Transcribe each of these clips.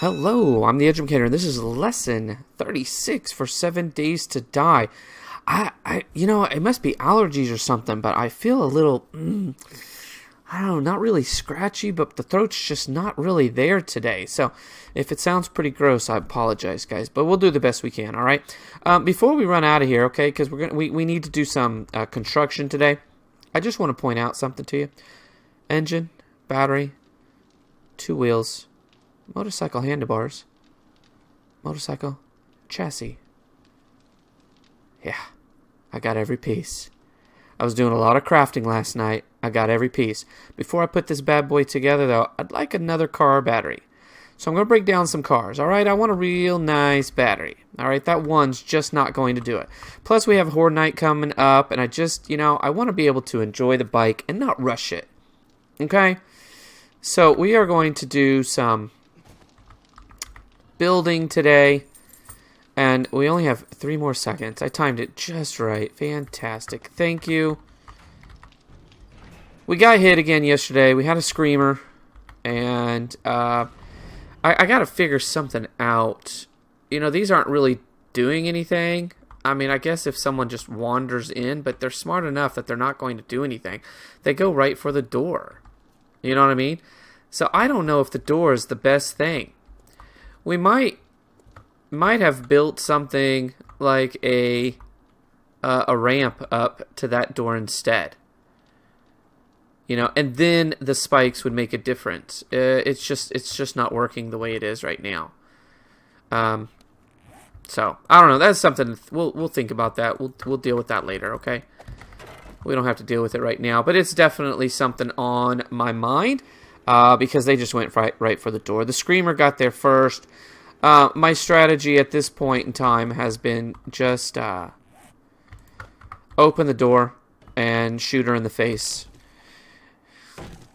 Hello, I'm the Educator, and this is lesson 36 for 7 Days to Die. You know, it must be allergies or something, but I feel a little, I don't know, not really scratchy, but the throat's just not really there today. So if it sounds pretty gross, I apologize, guys, but we'll do the best we can, all right? Before we run out of here, okay, because we need to do some construction today, I just want to point out something to you. Engine, battery, 2 wheels, motorcycle handlebars, motorcycle chassis. Yeah, I got every piece. I was doing a lot of crafting last night. I got every piece. Before I put this bad boy together, though, I'd like another car battery. So I'm going to break down some cars, all right? I want a real nice battery, all right? That one's just not going to do it. Plus, we have Horde Night coming up, and I just, you know, I want to be able to enjoy the bike and not rush it, okay? So we are going to do some building today, and we only have 3 more seconds. I timed it just right. Fantastic. Thank you. We got hit again yesterday. We had a screamer, and I got to figure something out. You know, these aren't really doing anything. I mean, I guess if someone just wanders in, but they're smart enough that they're not going to do anything. They go right for the door. You know what I mean? So I don't know if the door is the best thing. We might have built something like a ramp up to that door instead. You know, and then the spikes would make a difference. It's just not working the way it is right now. So I don't know. That's something we'll think about that. We'll deal with that later. Okay. We don't have to deal with it right now, but it's definitely something on my mind. Because they just went right for the door. The screamer got there first. My strategy at this point in time has been just open the door and shoot her in the face.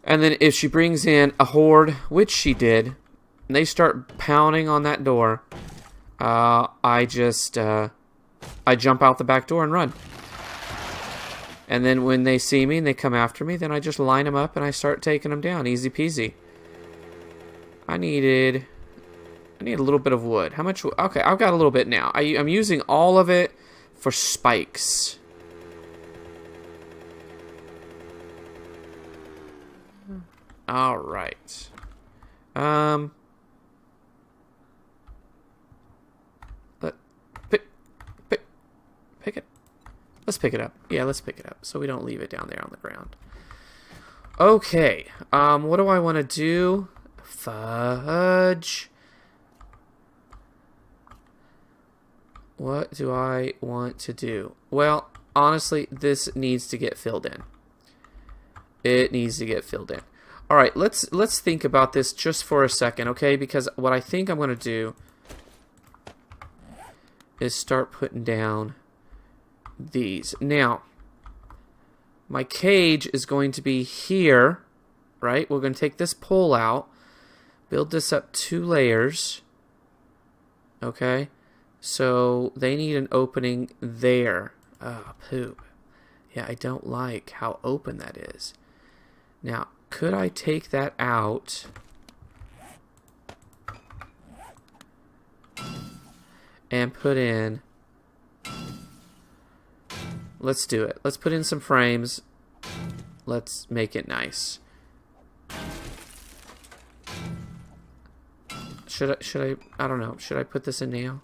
And then if she brings in a horde, which she did, and they start pounding on that door, I jump out the back door and run. And then when they see me and they come after me, then I just line them up and I start taking them down. Easy peasy. I need a little bit of wood. How much? Okay, I've got a little bit now. I'm using all of it for spikes. All right. Pick it. Let's pick it up. Yeah, let's pick it up so we don't leave it down there on the ground. Okay. What do I want to do? Fudge. What do I want to do? Well, honestly, this needs to get filled in. It needs to get filled in. All right, let's think about this just for a second, okay? Because what I think I'm going to do is start putting down these. Now, my cage is going to be here, right? We're going to take this pole out, build this up 2 layers, okay? So they need an opening there. Oh, poop. Yeah, I don't like how open that is. Now, could I take that out and put in... Let's do it. Let's put in some frames. Let's make it nice. Should I don't know. Should I put this in now?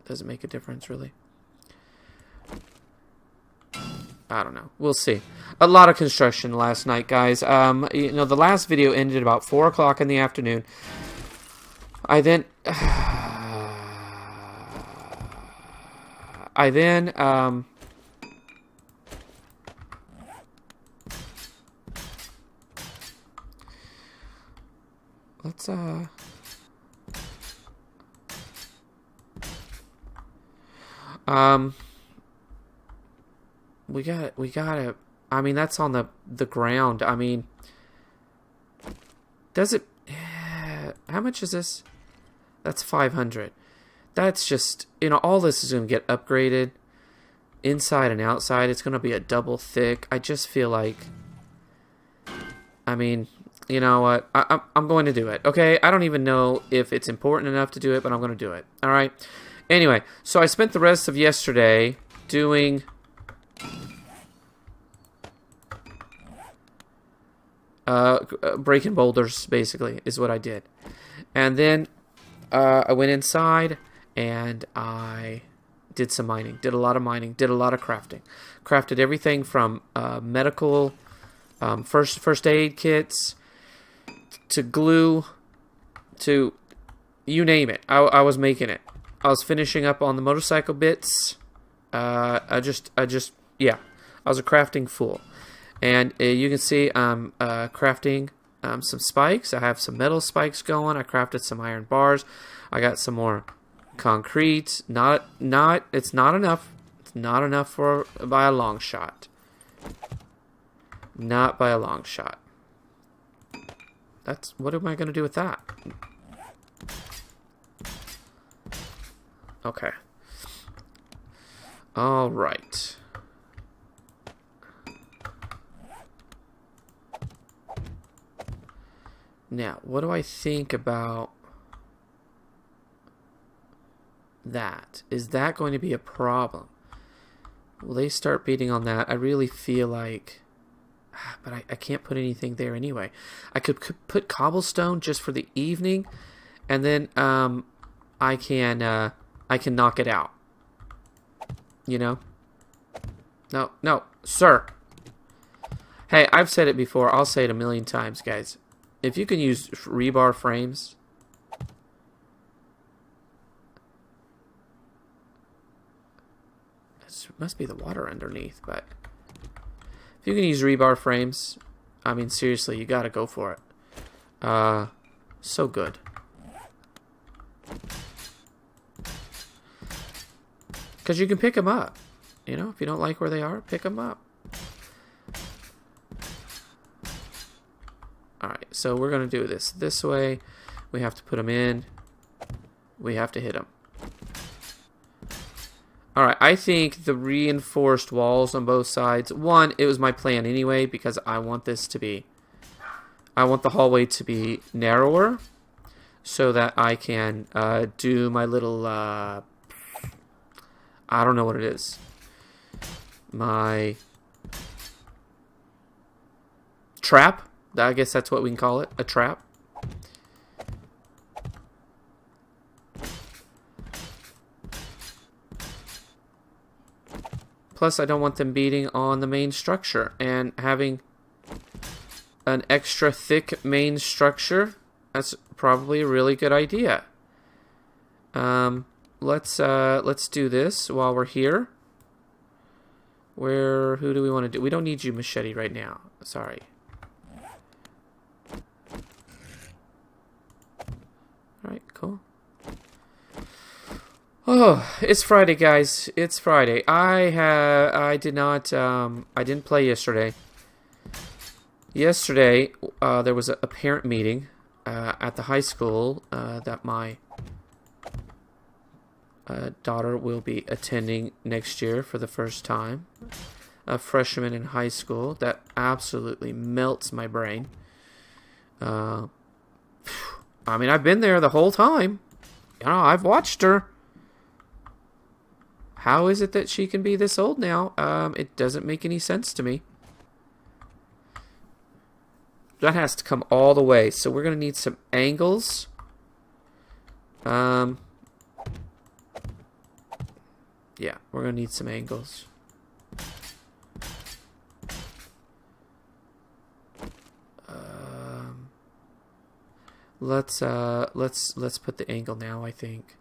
Does it make a difference, really? I don't know. We'll see. A lot of construction last night, guys. You know, the last video ended about 4 o'clock in the afternoon. I then let's we gotta, I mean, that's on the ground. I mean, does it, how much is this? That's 500. That's just, you know, all this is going to get upgraded inside and outside. It's going to be a double thick. I just feel like I mean, you know what? I'm going to do it, okay? I don't even know if it's important enough to do it, but I'm going to do it, all right? Anyway, so I spent the rest of yesterday doing... breaking boulders, basically, is what I did. And then I went inside and I did some mining. Did a lot of mining. Did a lot of crafting. Crafted everything from medical, first aid kits, to glue, to you name it. I was making it. I was finishing up on the motorcycle bits. Yeah, I was a crafting fool. And you can see I'm crafting some spikes. I have some metal spikes going. I crafted some iron bars. I got some more concrete. It's not enough. It's not enough by a long shot. Not by a long shot. What am I going to do with that? Okay. All right. Now, what do I think about that? Is that going to be a problem? Will they start beating on that? I really feel like... But I can't put anything there anyway. I could put cobblestone just for the evening, and then I can knock it out. You know? No, sir. Hey, I've said it before. I'll say it a million times, guys. If you can use rebar frames, it must be the water underneath, but if you can use rebar frames, I mean, seriously, you gotta go for it. So good. Because you can pick them up. You know, if you don't like where they are, pick them up. Alright, so we're going to do this way. We have to put them in. We have to hit them. Alright, I think the reinforced walls on both sides. One, it was my plan anyway, because I want this to be... I want the hallway to be narrower, so that I can do my little... I don't know what it is. My... trap? I guess that's what we can call it. A trap. Plus, I don't want them beating on the main structure. And having an extra thick main structure, that's probably a really good idea. Let's do this while we're here. Who do we want to do? We don't need you, machete, right now. Sorry. Alright, cool. Oh, it's Friday, guys. It's Friday. I didn't play yesterday. Yesterday, there was a parent meeting at the high school that my daughter will be attending next year for the first time. A freshman in high school. That absolutely melts my brain. I mean, I've been there the whole time. You know, I've watched her. How is it that she can be this old now? It doesn't make any sense to me. That has to come all the way. So we're going to need some angles. Yeah, we're going to need some angles. Let's put the angle now, I think.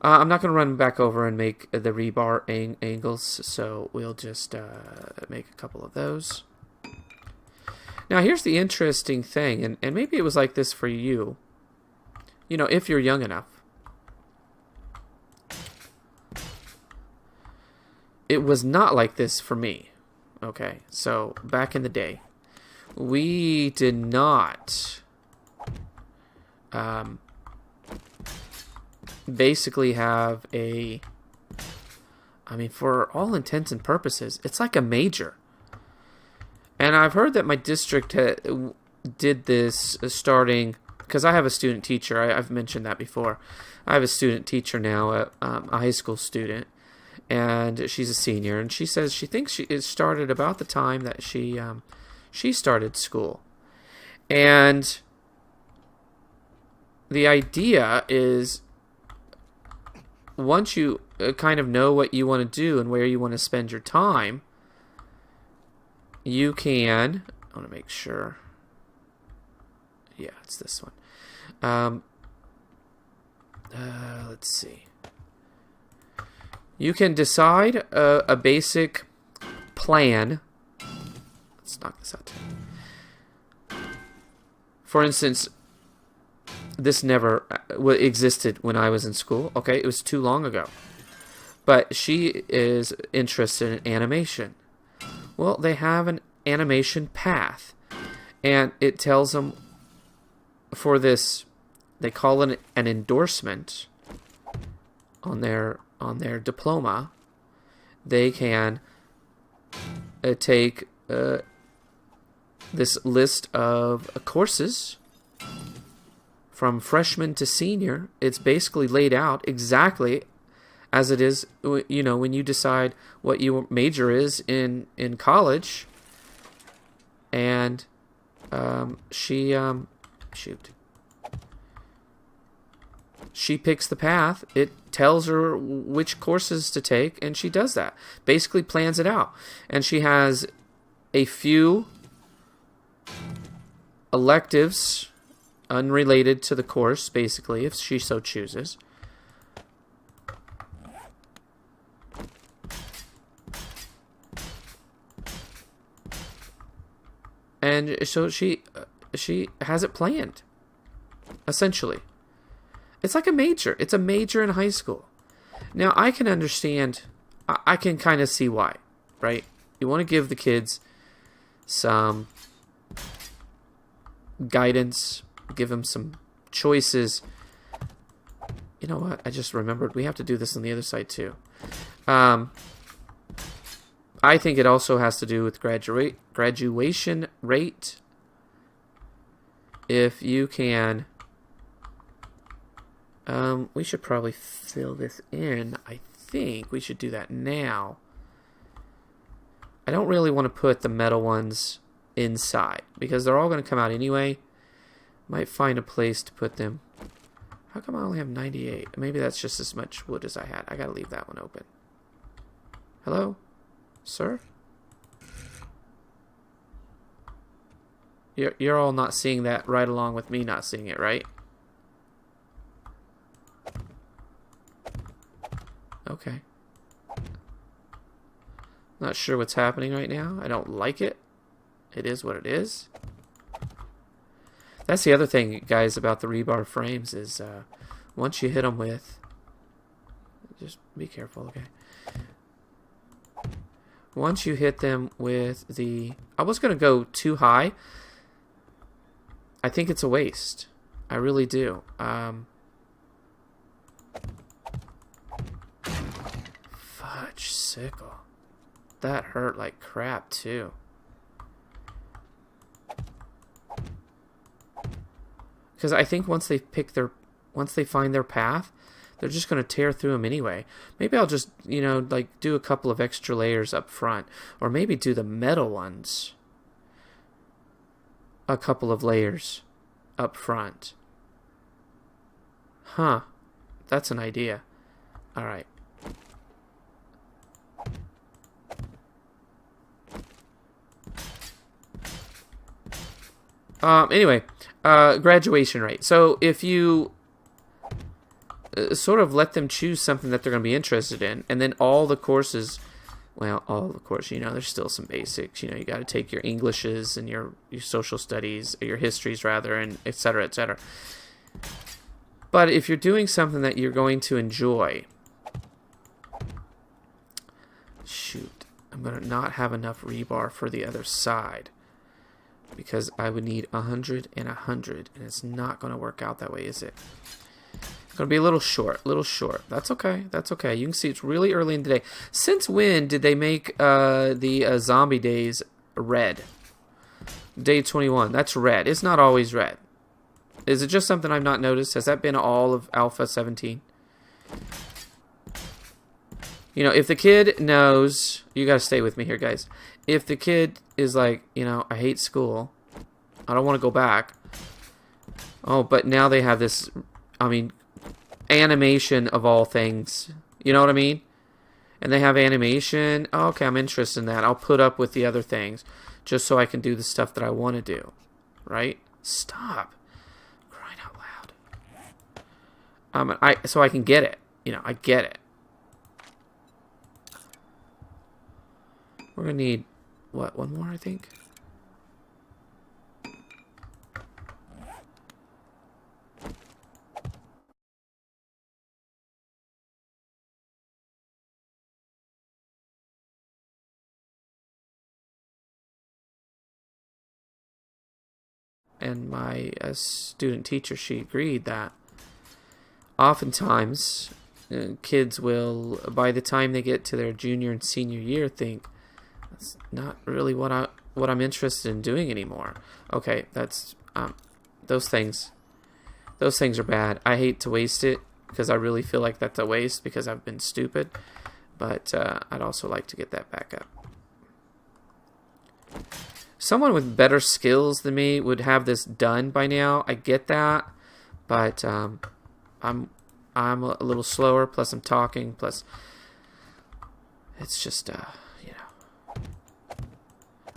I'm not going to run back over and make the rebar angles, so we'll just make a couple of those. Now, here's the interesting thing, and maybe it was like this for you. You know, if you're young enough. It was not like this for me. Okay, so back in the day, we did not... basically have a... I mean, for all intents and purposes, it's like a major. And I've heard that my district did this starting, because I have a student teacher. I've mentioned that before. I have a student teacher now, a high school student, and she's a senior. And she says she thinks it started about the time that she started school. And the idea is, once you kind of know what you want to do and where you want to spend your time, you can... I want to make sure. Yeah, it's this one. Let's see. You can decide a basic plan. Let's knock this out. For instance, this never existed when I was in school. Okay, it was too long ago. But she is interested in animation. Well, they have an animation path, and it tells them for this, they call it an endorsement on their diploma. They can take this list of courses from freshman to senior. It's basically laid out exactly as it is, you know, when you decide what your major is in college. And she picks the path. It tells her which courses to take, and she does that. Basically plans it out. And she has a few electives unrelated to the course, basically, if she so chooses. And so she has it planned, essentially. It's like a major. It's a major in high school. Now, I can understand, I can kind of see why, right? You want to give the kids some guidance, give them some choices. You know what? I just remembered we have to do this on the other side too. I think it also has to do with graduation rate. If you can... we should probably fill this in. I think we should do that now. I don't really want to put the metal ones inside, because they're all going to come out anyway. Might find a place to put them. How come I only have 98? Maybe that's just as much wood as I had. I got to leave that one open. Hello? Sir? You're all not seeing that right along with me not seeing it, right? Okay. Not sure what's happening right now. I don't like it. It is what it is. That's the other thing, guys, about the rebar frames is once you hit them with... Just be careful, okay? Once you hit them with the... I was going to go too high. I think it's a waste. I really do. Fudge sickle. That hurt like crap, too. Because I think once they find their path, they're just going to tear through them anyway. Maybe I'll just, you know, like do a couple of extra layers up front. Or maybe do the metal ones. A couple of layers up front. Huh. That's an idea. Alright. Anyway, graduation rate. So if you sort of let them choose something that they're going to be interested in, and then all the courses, well, all the courses, you know, there's still some basics. You know, you got to take your Englishes and your social studies, or your histories rather, and et cetera, et cetera. But if you're doing something that you're going to enjoy, shoot, I'm going to not have enough rebar for the other side. Because I would need 100 and 100, and it's not going to work out that way, is it? It's going to be a little short, That's okay, that's okay. You can see it's really early in the day. Since when did they make the zombie days red? Day 21. That's red. It's not always red. Is it just something I've not noticed? Has that been all of Alpha 17? You know, if the kid knows... You gotta stay with me here, guys. If the kid is like, you know, I hate school. I don't want to go back. Oh, but now they have this... I mean, animation of all things. You know what I mean? And they have animation. Oh, okay, I'm interested in that. I'll put up with the other things. Just so I can do the stuff that I want to do. Right? Stop. Crying out loud. So I can get it. You know, I get it. We're going to need, what, one more, I think? And my student teacher, she agreed that oftentimes kids will, by the time they get to their junior and senior year, think that's not really what I'm interested in doing anymore. Okay, that's those things are bad. I hate to waste it because I really feel like that's a waste because I've been stupid, but I'd also like to get that back up. Someone with better skills than me would have this done by now. I get that, but I'm a little slower. Plus, I'm talking. Plus, it's just you know,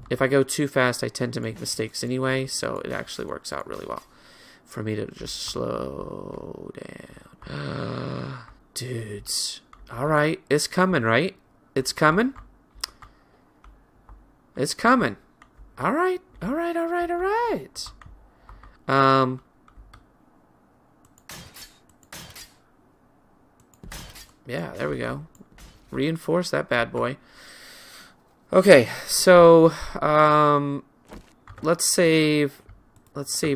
if I go too fast, I tend to make mistakes anyway. So it actually works out really well for me to just slow down. Dudes, all right, it's coming, right? It's coming. It's coming. All right. Yeah, there we go. Reinforce that bad boy. Okay, so let's save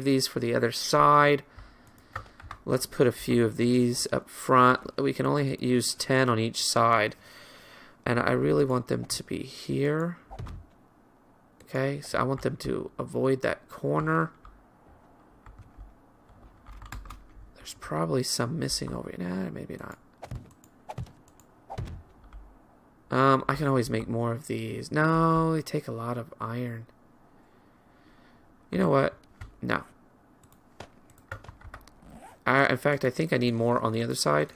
these for the other side. Let's put a few of these up front. We can only use 10 on each side, and I really want them to be here. Okay, so I want them to avoid that corner. There's probably some missing over here. Nah, maybe not. I can always make more of these. No, they take a lot of iron. You know what? No. In fact, I think I need more on the other side.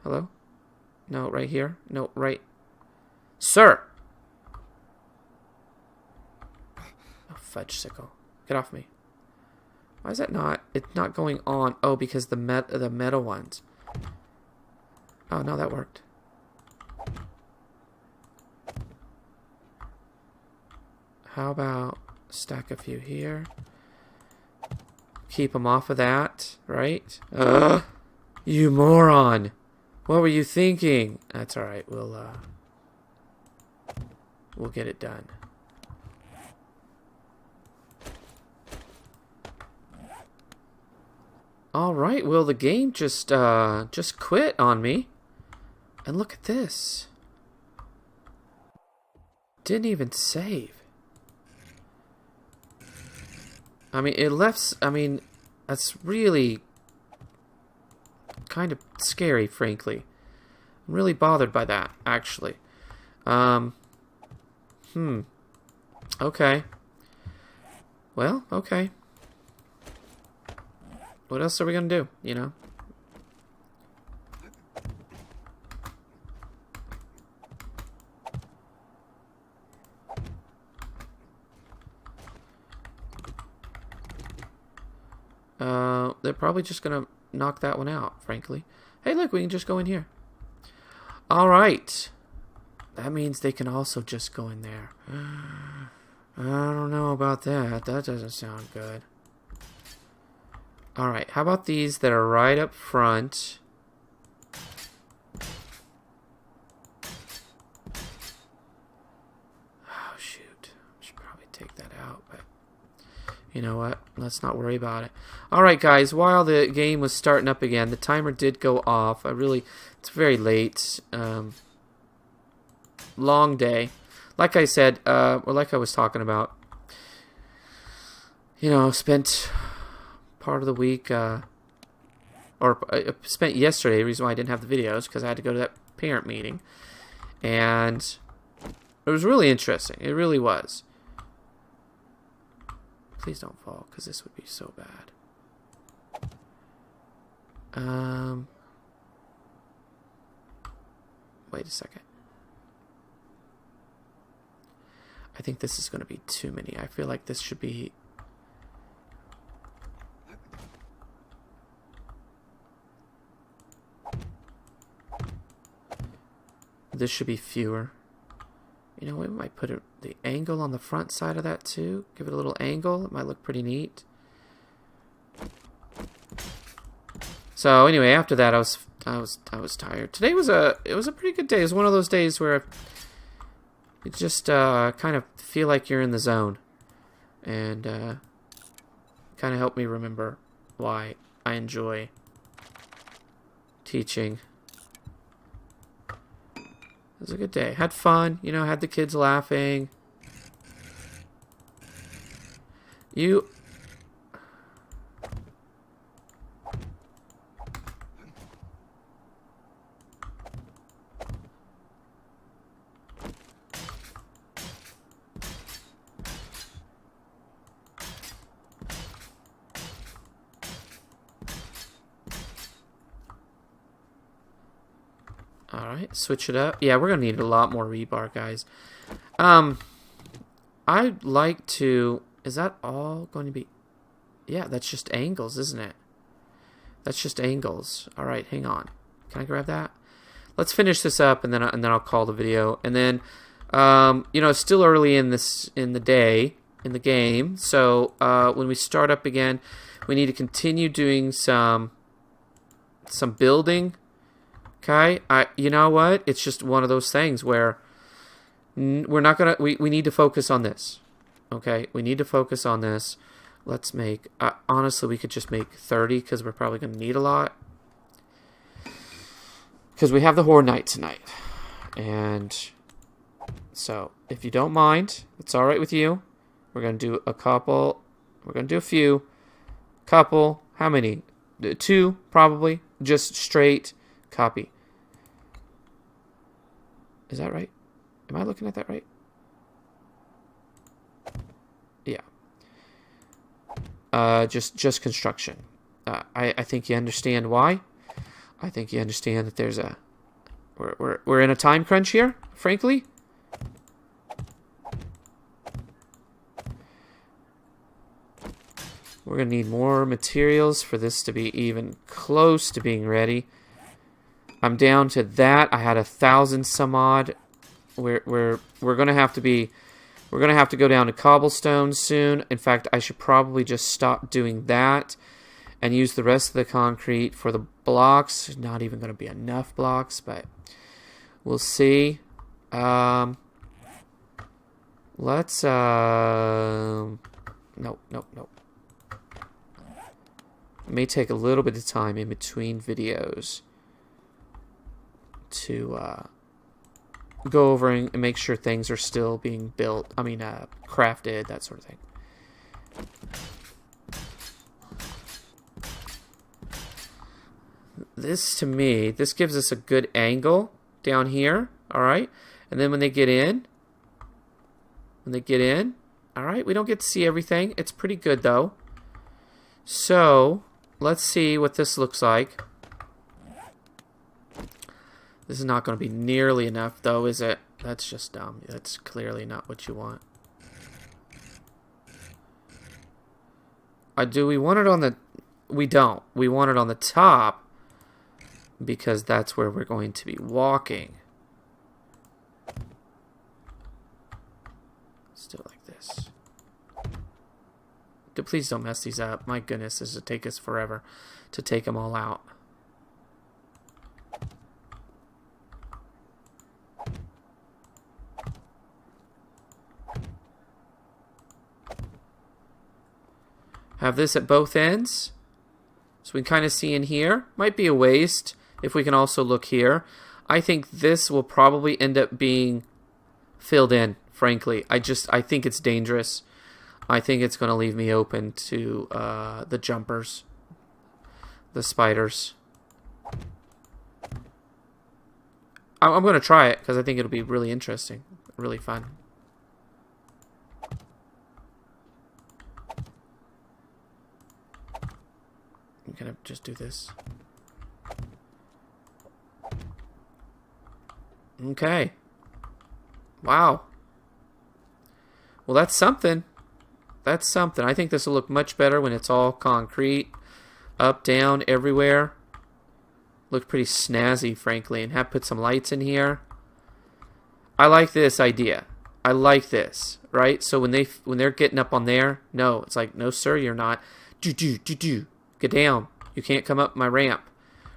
Hello? No, right here? No, right... Sir! Oh, fudge sickle. Get off me. Why is that not... It's not going on. Oh, because the metal ones. Oh, no, that worked. How about stack a few here? Keep them off of that, right? You moron! What were you thinking? That's alright, we'll get it done. Alright, well the game just quit on me. And look at this. Didn't even save. I mean, that's really kind of scary, frankly. I'm really bothered by that, actually. Okay. Well, okay. What else are we gonna do, you know? They're probably just gonna knock that one out, frankly. Hey, look, we can just go in here. Alright. That means they can also just go in there. I don't know about that. That doesn't sound good. Alright, how about these that are right up front? Oh, shoot. I should probably take that out, but you know what? Let's not worry about it. Alright, guys, while the game was starting up again, the timer did go off. It's very late. Long day. like I said, or like I was talking about, you know, spent part of the week, or I spent yesterday, the reason why I didn't have the videos, because I had to go to that parent meeting. And it was really interesting. It really was. Please don't fall, because this would be so bad. Wait a second. I think this is going to be too many. I feel like this should be... This should be fewer. You know, we might put the angle on the front side of that too. Give it a little angle. It might look pretty neat. So anyway, after that, I was tired. Today was a pretty good day. It was one of those days where you just kind of feel like you're in the zone, and kind of helped me remember why I enjoy teaching. It was a good day. Had fun, you know, had the kids laughing. Alright, switch it up. Yeah, we're going to need a lot more rebar, guys. I'd like to... Is that all going to be... Yeah, that's just angles, isn't it? That's just angles. Alright, hang on. Can I grab that? Let's finish this up, and then I'll call the video. And then, you know, it's still early in the day, in the game. So, when we start up again, we need to continue doing some building. Okay, you know what? It's just one of those things where we're not gonna. We need to focus on this. Okay, we need to focus on this. Let's make. Honestly, we could just make 30 because we're probably gonna need a lot. Because we have the Horde Night tonight, and so if you don't mind, it's all right with you. We're gonna do a couple. We're gonna do a few. Couple. How many? 2 probably. Just straight. Copy. Is that right? Am I looking at that right? Yeah. Just construction. I think you understand why. I think you understand that there's a... We're in a time crunch here, frankly. We're going to need more materials for this to be even close to being ready. I'm down to that. I had 1,000 some odd. We're gonna have to go down to cobblestone soon. In fact, I should probably just stop doing that and use the rest of the concrete for the blocks. Not even gonna be enough blocks, but we'll see. Let's nope. It may take a little bit of time in between videos to go over and make sure things are still being built. I mean, crafted, that sort of thing. This, to me, this gives us a good angle down here. All right. And then when they get in, all right, we don't get to see everything. It's pretty good, though. So, let's see what this looks like. This is not going to be nearly enough, though, is it? That's just dumb. That's clearly not what you want. Do we want it on the... We don't. We want it on the top because that's where we're going to be walking. Let's do it like this. Please don't mess these up. My goodness, this will take us forever to take them all out. Have this at both ends. So we can kind of see in here. Might be a waste if we can also look here. I think this will probably end up being filled in frankly. I think it's dangerous. I think it's going to leave me open to the jumpers, the spiders. I'm going to try it because I think it'll be really interesting, really fun. I'm going to just do this. Okay. Wow. Well, that's something. That's something. I think this will look much better when it's all concrete. Up, down, everywhere. Look pretty snazzy, frankly. And have put some lights in here. I like this idea. I like this, right? So when they're getting up on there, no, it's like, no, sir, you're not. Get down. You can't come up my ramp,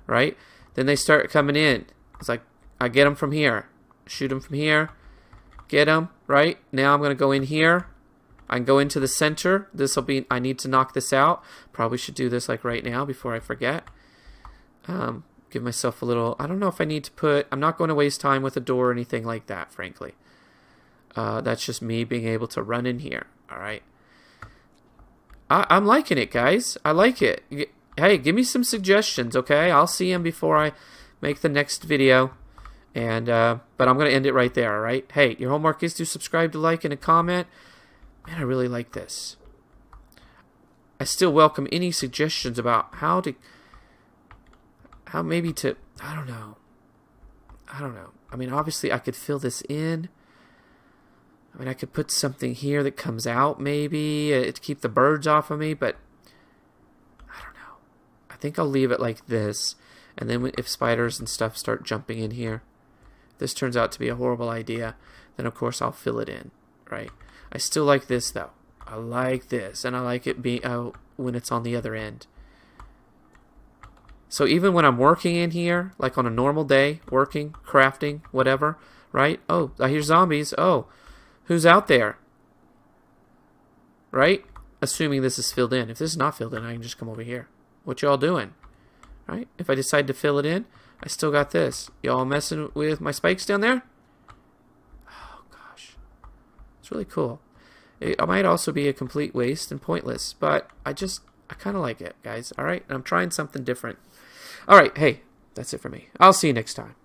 right? Then they start coming in. It's like, I get them from here. Shoot them from here. Get them, right? Now I'm going to go in here. I can go into the center. This will be, I need to knock this out. Probably should do this like right now before I forget. Give myself a little, I don't know if I need to put, I'm not going to waste time with a door or anything like that, frankly. That's just me being able to run in here, all right? I'm liking it, guys. I like it. Hey, give me some suggestions, okay? I'll see them before I make the next video. And but I'm going to end it right there, all right? Hey, your homework is to subscribe, to like, and a comment. Man, I really like this. I still welcome any suggestions about how maybe to, I don't know. I mean, obviously I could fill this in. I mean, I could put something here that comes out maybe to keep the birds off of me, but I don't know. I think I'll leave it like this. And then if spiders and stuff start jumping in here, if this turns out to be a horrible idea, then of course I'll fill it in, right? I still like this though. I like this, and I like it being when it's on the other end. So even when I'm working in here, like on a normal day, working, crafting, whatever, right? Oh, I hear zombies. Oh, who's out there? Right? Assuming this is filled in. If this is not filled in, I can just come over here. What y'all doing? Right? If I decide to fill it in, I still got this. Y'all messing with my spikes down there? Oh, gosh. It's really cool. It might also be a complete waste and pointless, but I kind of like it, guys. All right? And I'm trying something different. All right. Hey, that's it for me. I'll see you next time.